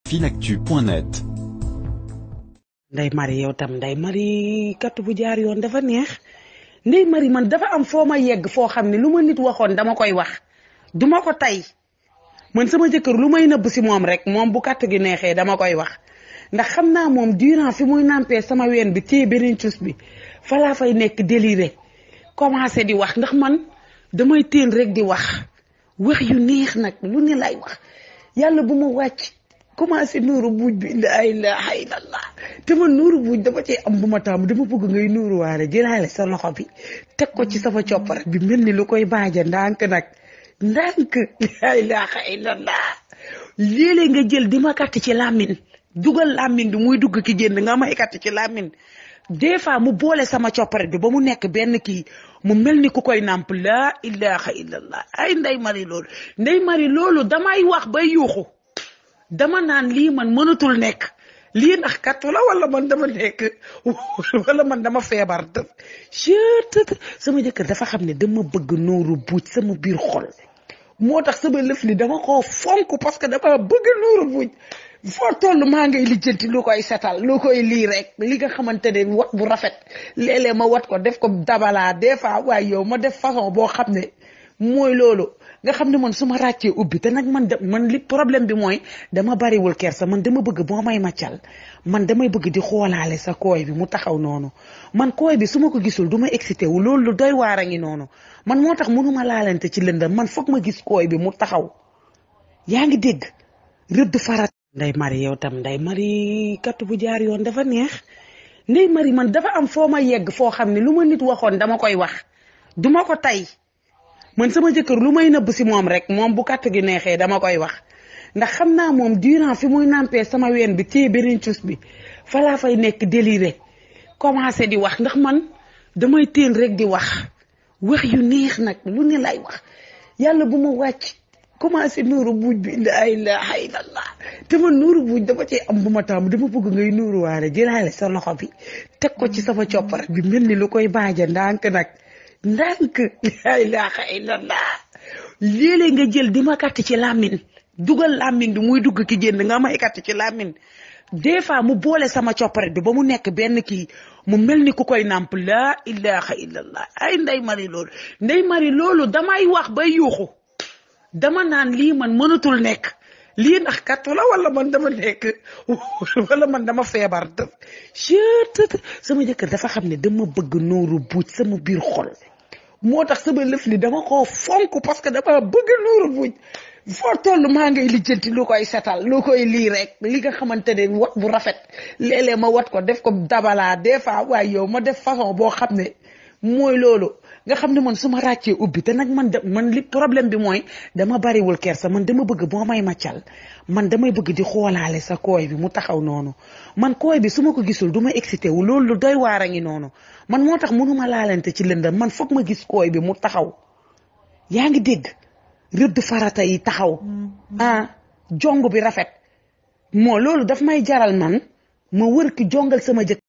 Filactu.net. Ndeye Marie yow tam Ndeye Marie kat bu jaar yoon dafa neex Ndeye Marie man dafa am foo ma yegg foo xam ne lu ma nit waxoon dama koy wax duma ko tey man sama jëkkër lu may nëbb si moom rek moom bu katt gi neexee dama koy wax ndax xam naa moom durant fi muy nampee sama ween bi téye beneen cus bi fa laa fay nekk déliré commencé di wax ndax man damay téen rek di wax yu neex nag lu ne lay wax yàlla bu ma wàcc commencé nuuru buuj bi la ilaha illallah te man nuuru buuj dama cee am bu ma tàmm dama bëgg ngay nuuru waare jëlaale sa loxo bi teg ko ci sama coppar bi mel ni lu koy baaja ndànk nag ndànk la ilaha illallah léeg-léeg nga jël di ma katt ci làmmiñ dugal làmmiñ bi muy dugg ki génn nga may katt ci làmmiñ des fois mu boole sama coppar bi ba mu nekk benn kii mu mel ni ku koy nàmp la ilaha illallah ay Ndeye Marie loolu damay wax bay yuuxu dama naan lii man mënatul nekk lii ndax kattu la wala man dama nekk wala man dama feebar sama jëkkër dafa xam ne dama bëgg nuuru buuj sama biir xol moo tax sama lëf li dama koo fonk parce que dama bëgg nuuru buuj foo toll maa ngay lijjanti lu koy setal lu koy lii rek li nga xamante ne wat bu rafet léeg-léeg ma wat ko def ko dabalaa des fois waaye yow ma def façon boo xam ne mooy loolu nga xam ne man su ma ràccee ubbi te nag man li problème bi mooy dama bariwul kersa man dama bëgg boo may maccal man damay bëgg di xoolaale sa kooy bi mu taxaw noonu man kooy bi su ma ko gisul du ma excité wu loolu lu doy waar a ngi noonu man moo tax mënuma laalante ci lëndam man foog ma gis kooy bi mu taxaw yaa ngi dégg rëdd farat Ndeye Marie yow tam Ndeye Marie kat bu jaar yoon dafa neex Ndeye Marie man dafa am foo ma yegg foo xam ne lu ma nit waxoon dama koy wax duma ko tey man sama jëkkër lu may nëbb si moom rek moom bu katt gi neexee dama koy wax ndax xam naa moom durant fi muy nampee sama ween bi téye beneen cus bi fa laa fay nekk déliré commencé di wax ndax man damay téen rek di wax yu neex nag lu ne lay wax yàlla bu ma wàcc commencé nuuru buuj bi la ilaha illallah te man nuuru buuj dama cee am bu ma tàmm dama bëgg ngay nuuru waare jëlaale sa loxo bi teg ko ci sama coppar bi mel ni lu koy baaja ndànk nag ndànk la ilaha illallah léeg-léeg nga jël di ma katt ci làmmiñ dugal làmmiñ bi muy dugg ki génn nga may katt ci làmmiñ des fois mu boole sama coppare bi ba mu nekk benn kii mu mel ni ku koy nàmp la ilaha illallah ay Ndeye Marie loolu damay wax bay yuuxu dama naan lii man mënatul nekk lii ndax kattu la wala man dama nekk wala man dama feebar sama jëkkër dafa xam ne dama bëgg nuuru buuj sama biir xol moo tax sama lëf li dama koo fonk parce que dama bëgg nuuru buuj foo toll maa ngay lijjanti lu koy setal lu koy lii rek li nga xamante ne wat bu rafet léeg-léeg ma wat ko def ko dabalaa des fois waaye yow ma def façon boo xam ne mooy loolu nga xam ne man su ma ràccee ubbi te nag man li problème bi mooy dama bariwul kersa man dama bëgg boo may maccal man damay bëgg di xoolaale sa kooy bi mu taxaw noonu man kooy bi su ma ko gisul du ma excité wu loolu lu doy waar a ngi noonu man moo tax mënuma laalante ci lëndam man foog ma gis kooy bi mu taxaw yaa ngi dégg rëdd farata yi taxaw jong bi rafet moo loolu daf may jaral man ma wër ki jongal sama jëkk